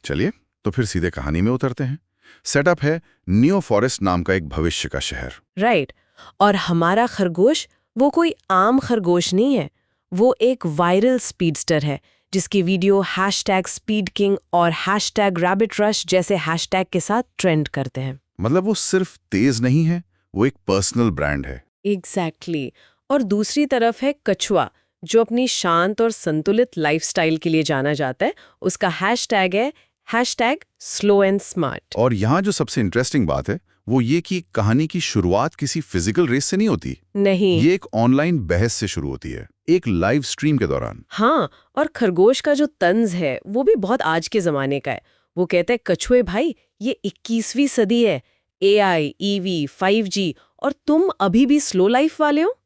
चलिए तो फिर सीधे कहानी में उतरते हैं। सेटअप है न्यू फॉरेस्ट नाम का एक भविष्य का शहर। राइट। और हमारा खरगोश वो कोई आम खरगोश नहीं है, वो एक वायरल स्पीडस्टर है जिसकी वीडियो #SpeedKing और #RabbitRush जैसे हैशटैग के साथ ट्रेंड करते हैं। मतलब वो सिर्फ तेज नहीं है, वो एक पर्सनल ब्रांड है। एग्जैक्टली और दूसरी तरफ है कछुआ, जो अपनी शांत और संतुलित लाइफस्टाइल के लिए जाना जाता है। उसका हैशटैग है #SlowAndSmart। और यहाँ जो सबसे इंटरेस्टिंग बात है वो ये कि कहानी की शुरुआत किसी फिजिकल रेस से नहीं होती। नहीं। ये एक ऑनलाइन बहस से शुरू होती है, एक लाइव स्ट्रीम के दौरान। हाँ, और खरगोश का जो तंज है वो भी बहुत आज के जमाने का है। वो कहते हैं, कछुए भाई, ये 21वीं सदी है, AI, EV, 5G, और तुम अभी भी स्लो लाइफ वाले हो।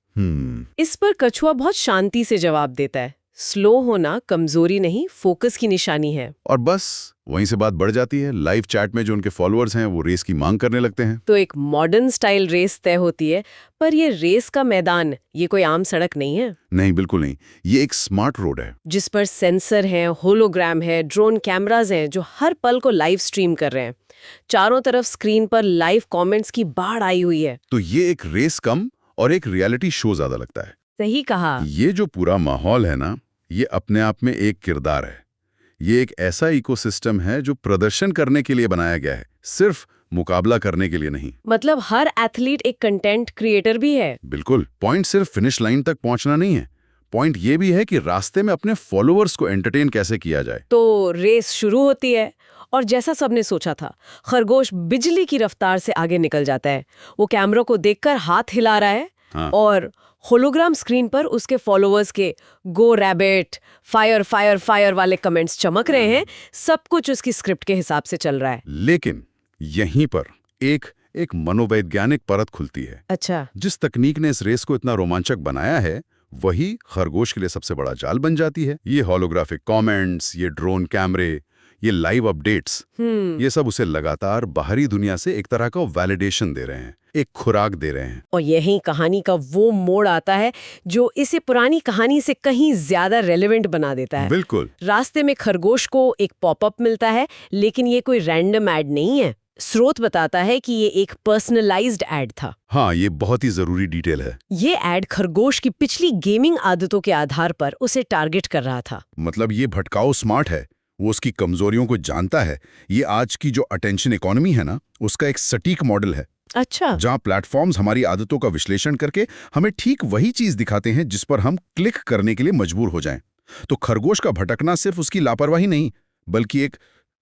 इस पर कछुआ बहुत शांति से जवाब देता है, स्लो होना कमजोरी नहीं, फोकस की निशानी है। और बस वहीं से बात बढ़ जाती है। लाइव चैट में जो उनके फॉलोअर्स हैं वो रेस की मांग करने लगते हैं। तो एक मॉडर्न स्टाइल रेस तय होती है, पर ये रेस का मैदान, ये कोई आम सड़क नहीं है। नहीं, बिल्कुल नहीं। ये एक स्मार्ट रोड है जिस पर सेंसर हैं, होलोग्राम है, ड्रोन कैमराज हैं जो हर पल को लाइव स्ट्रीम कर रहे हैं। चारों तरफ स्क्रीन पर लाइव कमेंट्स की बाढ़ आई हुई है। तो ये एक रेस कम और एक रियलिटी शो ज्यादा लगता है। सही कहा। ये जो पूरा माहौल है ना, ये अपने आप में एक किरदार है। ये एक ऐसा इकोसिस्टम है जो प्रदर्शन करने के लिए बनाया गया है, सिर्फ मुकाबला करने के लिए नहीं। मतलब हर एथलीट एक कंटेंट क्रिएटर भी है। बिल्कुल। पॉइंट सिर्फ फिनिश लाइन तक पहुंचना नहीं है, पॉइंट ये भी है कि रास्ते में अपने फॉलोअर्स को एंटरटेन कैसे किया जाए। तो रेस शुरू होती है और जैसा सबने सोचा था, खरगोश बिजली की रफ्तार से आगे निकल जाता है। वो कैमरा को देखकर हाथ हिला रहा है। हाँ। और होलोग्राम स्क्रीन पर उसके फॉलोअर्स के गो रैबिट, फायर फायर फायर वाले कमेंट्स चमक रहे हैं। सब कुछ उसकी स्क्रिप्ट के हिसाब से चल रहा है। लेकिन यहीं पर एक मनोवैज्ञानिक परत खुलती है। अच्छा। जिस तकनीक ने इस रेस को इतना रोमांचक बनाया है, वही खरगोश के लिए सबसे बड़ा जाल बन जाती है। ये होलोग्राफिक कमेंट्स, ये ड्रोन कैमरे, ये लाइव अपडेट्स, ये सब उसे लगातार बाहरी दुनिया से एक तरह का वैलिडेशन दे रहे हैं, एक खुराक दे रहे हैं। और यही कहानी का वो मोड़ आता है जो इसे पुरानी कहानी से कहीं ज्यादा रेलेवेंट बना देता है। बिल्कुल। रास्ते में खरगोश को एक पॉपअप मिलता है, लेकिन ये कोई रैंडम ऐड नहीं है। स्रोत बताता है कि ये एक पर्सनलाइज्ड ऐड था। हाँ, ये बहुत ही जरूरी डिटेल है। ये ऐड खरगोश की पिछली गेमिंग आदतों के आधार पर उसे टारगेट कर रहा था। मतलब ये भटकाऊ स्मार्ट है, वो उसकी कमजोरियों को जानता है। ये आज की जो अटेंशन इकोनॉमी है ना, उसका एक सटीक मॉडल है। अच्छा। जहां प्लेटफॉर्म्स हमारी आदतों का विश्लेषण करके हमें ठीक वही चीज दिखाते हैं जिस पर हम क्लिक करने के लिए मजबूर हो जाएं। तो खरगोश का भटकना सिर्फ उसकी लापरवाही नहीं, बल्कि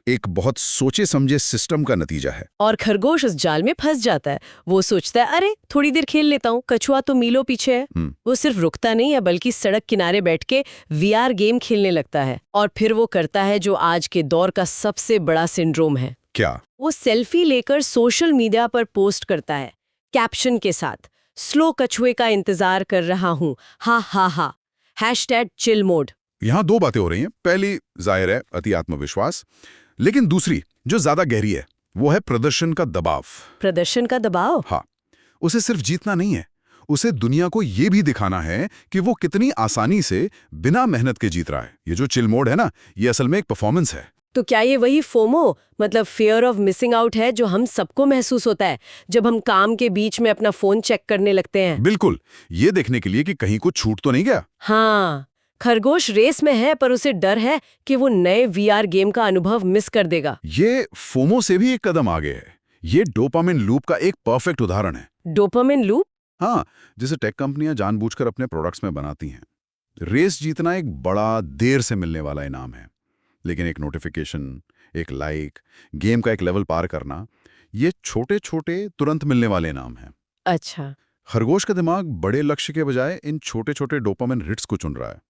एक बहुत सोचे समझे सिस्टम का नतीजा है। और खरगोश उस जाल में फंस जाता है। वो सोचता है, अरे थोड़ी देर खेल लेता हूँ, कछुआ तो मीलों पीछे है। वो सिर्फ रुकता नहीं है, बल्कि सड़क किनारे बैठ के VR गेम खेलने लगता है। और फिर वो करता है जो आज के दौर का सबसे बड़ा सिंड्रोम है। क्या? वो सेल्फी लेकर सोशल मीडिया पर पोस्ट करता है, कैप्शन के साथ, स्लो कछुए का इंतजार कर रहा हूँ, हा हा हा, #चिलमोड। यहाँ दो बातें हो रही हैं। पहली जाहिर है अति आत्मविश्वास, लेकिन दूसरी जो ज्यादा गहरी है वो है प्रदर्शन का दबाव। प्रदर्शन का दबाव? हाँ, उसे सिर्फ जीतना नहीं है, उसे दुनिया को ये भी दिखाना है कि वो कितनी आसानी से बिना मेहनत के जीत रहा है। ये जो चिल मोड है ना, ये असल में एक परफॉर्मेंस है। तो क्या ये वही फोमो, मतलब फियर ऑफ मिसिंग आउट है, जो हम सबको महसूस होता है जब हम काम के बीच में अपना फोन चेक करने लगते हैं? बिल्कुल, ये देखने के लिए कि कहीं कुछ छूट तो नहीं गया। हाँ, खरगोश रेस में है, पर उसे डर है कि वो नए VR गेम का अनुभव मिस कर देगा। ये फोमो से भी एक कदम आगे है। ये डोपामिन लूप का एक परफेक्ट उदाहरण है। Dopamine loop? हाँ, जिसे टेक कंपनियां जानबूझकर अपने प्रोडक्ट्स में बनाती हैं। रेस जीतना एक बड़ा देर से मिलने वाला इनाम है, लेकिन एक नोटिफिकेशन, एक लाइक, गेम का एक लेवल पार करना, ये छोटे छोटे तुरंत मिलने वाले इनाम हैं। अच्छा। खरगोश का दिमाग बड़े लक्ष्य के बजाय इन छोटे छोटे डोपामिन हिट्स को चुन रहा है।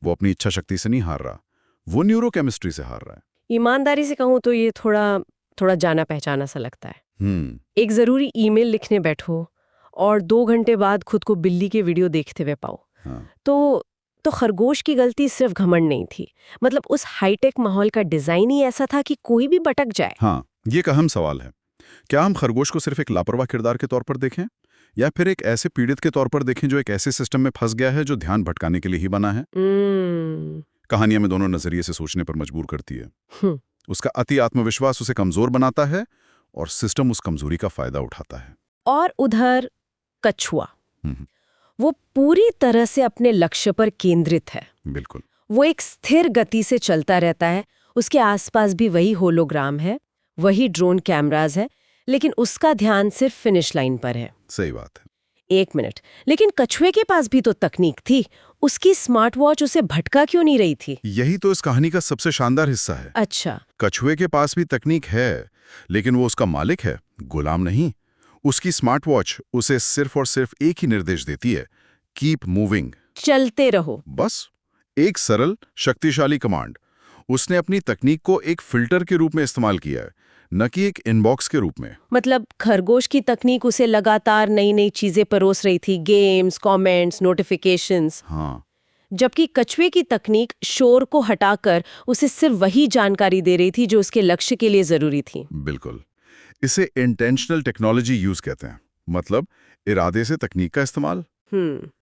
वो अपनी इच्छा शक्ति से नहीं हार रहा, वो न्यूरोकेमिस्ट्री से हार रहा है। ईमानदारी से कहूँ तो ये थोड़ा जाना पहचाना सा लगता है। एक जरूरी ईमेल लिखने बैठो और 2 घंटे बाद खुद को बिल्ली के वीडियो देखते हुए पाओ। हाँ। तो खरगोश की गलती सिर्फ घमंड नहीं थी, मतलब उस हाईटेक माहौल का डिजाइन ही ऐसा था कि कोई भी भटक जाए। हाँ, ये एक अहम सवाल है। क्या हम खरगोश को सिर्फ एक लापरवाह किरदार के तौर पर देखें, या फिर एक ऐसे पीड़ित के तौर पर देखें जो एक ऐसे सिस्टम में फंस गया है जो ध्यान भटकाने के लिए ही बना है? कहानी हमें दोनों नजरिए से सोचने पर मजबूर करती है। उसका अति आत्मविश्वास उसे कमजोर बनाता है और सिस्टम उस कमजोरी का फायदा उठाता है। और उधर कछुआ, हम्म, वो पूरी तरह से अपने लक्ष्य पर केंद्रित है। बिल्कुल। वो एक स्थिर गति से चलता रहता है, उसके आसपास भी वही होलोग्राम है, वही ड्रोन कैमरास है, लेकिन उसका ध्यान सिर्फ फिनिश लाइन पर है। सही बात है। 1 मिनट, लेकिन कछुए के पास भी तो तकनीक थी, उसकी स्मार्ट वॉच उसे भटका क्यों नहीं रही थी? यही तो इस कहानी का सबसे शानदार हिस्सा है। अच्छा। कछुए के पास भी तकनीक है, लेकिन वो उसका मालिक है, गुलाम नहीं। उसकी स्मार्ट वॉच उसे सिर्फ और सिर्फ एक ही निर्देश देती है, कीप मूविंग, चलते रहो। बस। एक सरल शक्तिशाली कमांड। उसने अपनी तकनीक को एक फिल्टर के रूप में इस्तेमाल किया है, न कि एक इनबॉक्स के रूप में। मतलब खरगोश की तकनीक उसे लगातार नई नई चीजें परोस रही थी, गेम्स, कमेंट्स, नोटिफिकेशंस। हाँ, जबकि कछुए की तकनीक शोर को हटाकर उसे सिर्फ वही जानकारी दे रही थी जो उसके लक्ष्य के लिए जरूरी थी। बिल्कुल। इसे इंटेंशनल टेक्नोलॉजी यूज कहते हैं, मतलब इरादे से तकनीक का इस्तेमाल।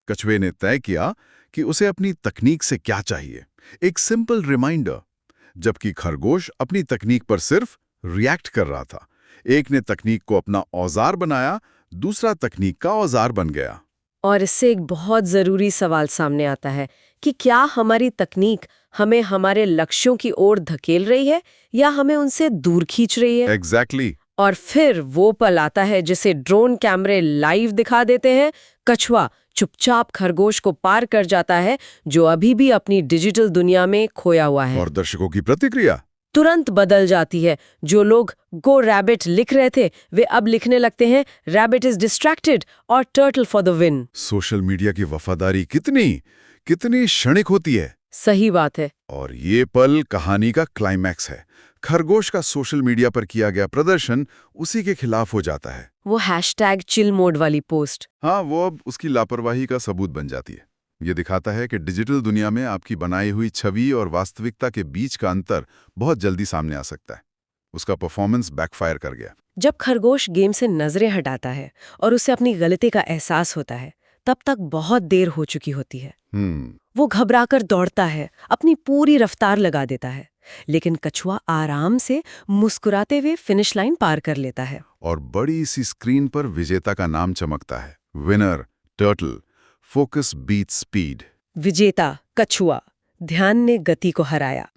कछुए ने तय किया कि उसे अपनी तकनीक से क्या चाहिए, एक सिंपल रिमाइंडर, जबकि खरगोश अपनी तकनीक पर सिर्फ रिएक्ट कर रहा था। एक ने तकनीक को अपना औजार बनाया, दूसरा तकनीक का औजार बन गया। और इससे एक बहुत जरूरी सवाल सामने आता है कि क्या हमारी तकनीक हमें हमारे लक्ष्यों की ओर धकेल रही है या हमें उनसे दूर खींच रही है? एग्जैक्टली। और फिर वो पल आता है जिसे ड्रोन कैमरे लाइव दिखा देते हैं। कछुआ चुपचाप खरगोश को पार कर जाता है, जो अभी भी अपनी डिजिटल दुनिया में खोया हुआ है। और दर्शकों की प्रतिक्रिया तुरंत बदल जाती है। जो लोग गो रैबिट लिख रहे थे, वे अब लिखने लगते हैं रैबिट इज डिस्ट्रैक्टेड और turtle for the win. Social media की वफादारी कितनी कितनी क्षणिक होती है। सही बात है। और ये पल कहानी का क्लाइमैक्स है। खरगोश का सोशल मीडिया पर किया गया प्रदर्शन उसी के खिलाफ हो जाता है। वो #चिल मोड वाली पोस्ट। हाँ, वो अब उसकी लापरवाही का सबूत बन जाती है। ये दिखाता है कि डिजिटल दुनिया में आपकी बनाई हुई छवि और वास्तविकता के बीच का अंतर बहुत जल्दी सामने आ सकता है। उसका परफॉर्मेंस बैकफायर कर गया। जब खरगोश गेम से नजरें हटाता है और उसे अपनी गलती का एहसास होता है, तब तक बहुत देर हो चुकी होती है। वो घबराकर दौड़ता है, अपनी पूरी रफ्तार लगा देता है, लेकिन कछुआ आराम से मुस्कुराते हुए फिनिश लाइन पार कर लेता है। और बड़ी सी स्क्रीन पर विजेता का नाम चमकता है, winner turtle, focus beat speed. विजेता कछुआ, ध्यान ने गति को हराया।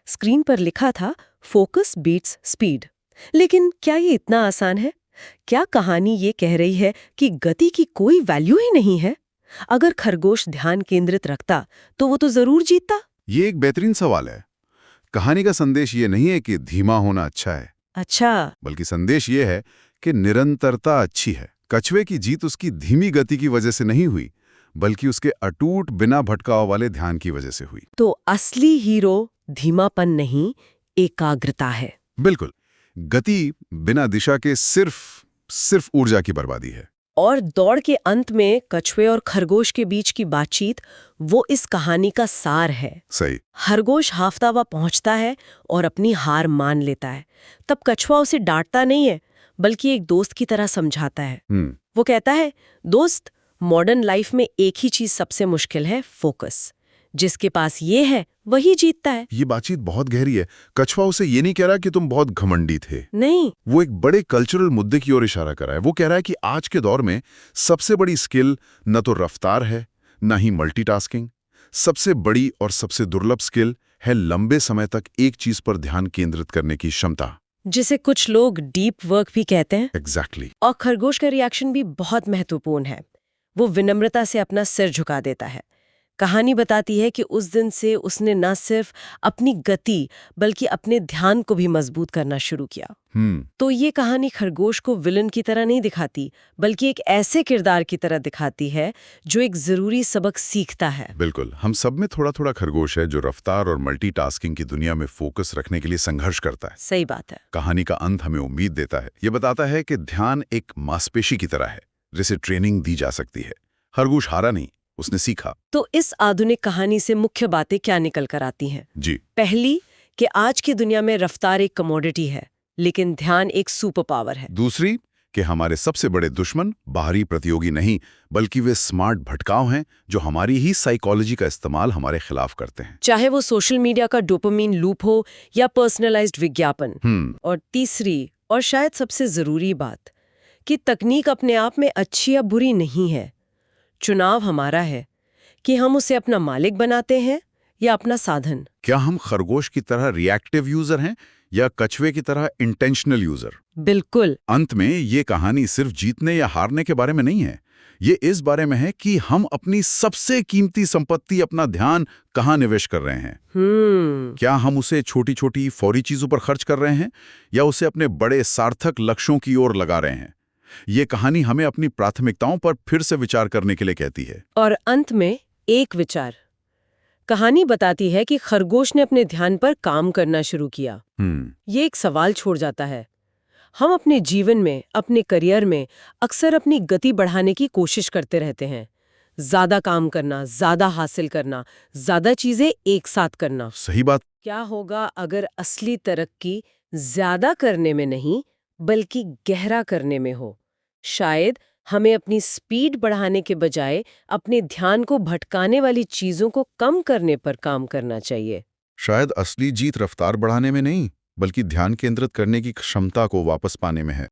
स्क्रीन पर लिखा था फोकस बीट्स स्पीड। लेकिन क्या ये इतना आसान है? क्या कहानी ये कह रही है कि गति की कोई वैल्यू ही नहीं है? अगर खरगोश ध्यान केंद्रित रखता तो वो तो जरूर जीतता। ये एक बेहतरीन सवाल है। कहानी का संदेश ये नहीं है कि धीमा होना अच्छा है, अच्छा, बल्कि संदेश ये है कि निरंतरता अच्छी है। कछुए की जीत उसकी धीमी गति की वजह से नहीं हुई, बल्कि उसके अटूट बिना भटकाव वाले ध्यान की वजह से हुई। तो असली हीरो धीमापन नहीं, एकाग्रता है। बिल्कुल। गति बिना दिशा के सिर्फ ऊर्जा की बर्बादी है। और दौड़ के अंत में कछुए और खरगोश के बीच की बातचीत, वो इस कहानी का सार है। सही। खरगोश हाफतावा पहुंचता है और अपनी हार मान लेता है। तब कछुआ उसे डांटता नहीं है, बल्कि एक दोस्त की तरह समझाता है। वो कहता है, दोस्त, मॉडर्न लाइफ में एक ही चीज सबसे मुश्किल है, फोकस। जिसके पास ये है वही जीतता है। ये बातचीत बहुत गहरी है। कछुआ उसे ये नहीं कह रहा कि तुम बहुत घमंडी थे, नहीं, वो एक बड़े कल्चरल मुद्दे की ओर इशारा कर रहा है। वो कह रहा है कि आज के दौर में सबसे बड़ी स्किल न तो रफ्तार है, न ही मल्टीटास्किंग। सबसे बड़ी और सबसे दुर्लभ स्किल है लंबे समय तक एक चीज पर ध्यान केंद्रित करने की क्षमता, जिसे कुछ लोग डीप वर्क भी कहते हैं। एग्जैक्टली। और खरगोश का रिएक्शन भी बहुत महत्वपूर्ण है। वो विनम्रता से अपना सिर झुका देता है। कहानी बताती है कि उस दिन से उसने न सिर्फ अपनी गति बल्कि अपने ध्यान को भी मजबूत करना शुरू किया। तो ये कहानी खरगोश को विलन की तरह नहीं दिखाती, बल्कि एक ऐसे किरदार की तरह दिखाती है जो एक जरूरी सबक सीखता है। बिल्कुल। हम सब में थोड़ा थोड़ा खरगोश है जो रफ्तार और मल्टीटास्किंग की दुनिया में फोकस रखने के लिए संघर्ष करता है। सही बात है। कहानी का अंत हमें उम्मीद देता है। ये बताता है कि ध्यान एक मांसपेशी की तरह है जिसे ट्रेनिंग दी जा सकती है। खरगोश हारा नहीं, उसने सीखा। तो इस आधुनिक कहानी से मुख्य बातें क्या निकल कर आती हैं? जी। पहली, कि आज की दुनिया में रफ्तार एक कमोडिटी है, लेकिन ध्यान एक सुपर पावर है। दूसरी, कि हमारे सबसे बड़े दुश्मन बाहरी प्रतियोगी नहीं, बल्कि वे स्मार्ट भटकाव हैं जो हमारी ही साइकोलॉजी का इस्तेमाल हमारे खिलाफ करते हैं। चाहे वो सोशल मीडिया का डोपामीन लूप हो या पर्सनलाइज्ड विज्ञापन। और तीसरी और शायद सबसे जरूरी बात कि तकनीक अपने आप में अच्छी या बुरी नहीं है। चुनाव हमारा है कि हम उसे अपना मालिक बनाते हैं या अपना साधन। क्या हम खरगोश की तरह रिएक्टिव यूजर हैं या कछुए की तरह इंटेंशनल यूजर? बिल्कुल। अंत में ये कहानी सिर्फ जीतने या हारने के बारे में नहीं है। ये इस बारे में है कि हम अपनी सबसे कीमती संपत्ति, अपना ध्यान कहाँ निवेश कर रहे हैं। क्या हम उसे छोटी छोटी फौरी चीजों पर खर्च कर रहे हैं या उसे अपने बड़े सार्थक लक्ष्यों की ओर लगा रहे हैं? ये कहानी हमें अपनी प्राथमिकताओं पर फिर से विचार करने के लिए कहती है। और अंत में एक विचार। कहानी बताती है कि खरगोश ने अपने ध्यान पर काम करना शुरू किया। ये एक सवाल छोड़ जाता है। हम अपने जीवन में, अपने करियर में अक्सर अपनी गति बढ़ाने की कोशिश करते रहते हैं। ज्यादा काम करना, ज्यादा हासिल करना, ज्यादा चीजें एक साथ करना। सही बात। क्या होगा अगर असली तरक्की ज्यादा करने में नहीं, बल्कि गहरा करने में हो? शायद हमें अपनी स्पीड बढ़ाने के बजाय अपने ध्यान को भटकाने वाली चीजों को कम करने पर काम करना चाहिए। शायद असली जीत रफ्तार बढ़ाने में नहीं, बल्कि ध्यान केंद्रित करने की क्षमता को वापस पाने में है।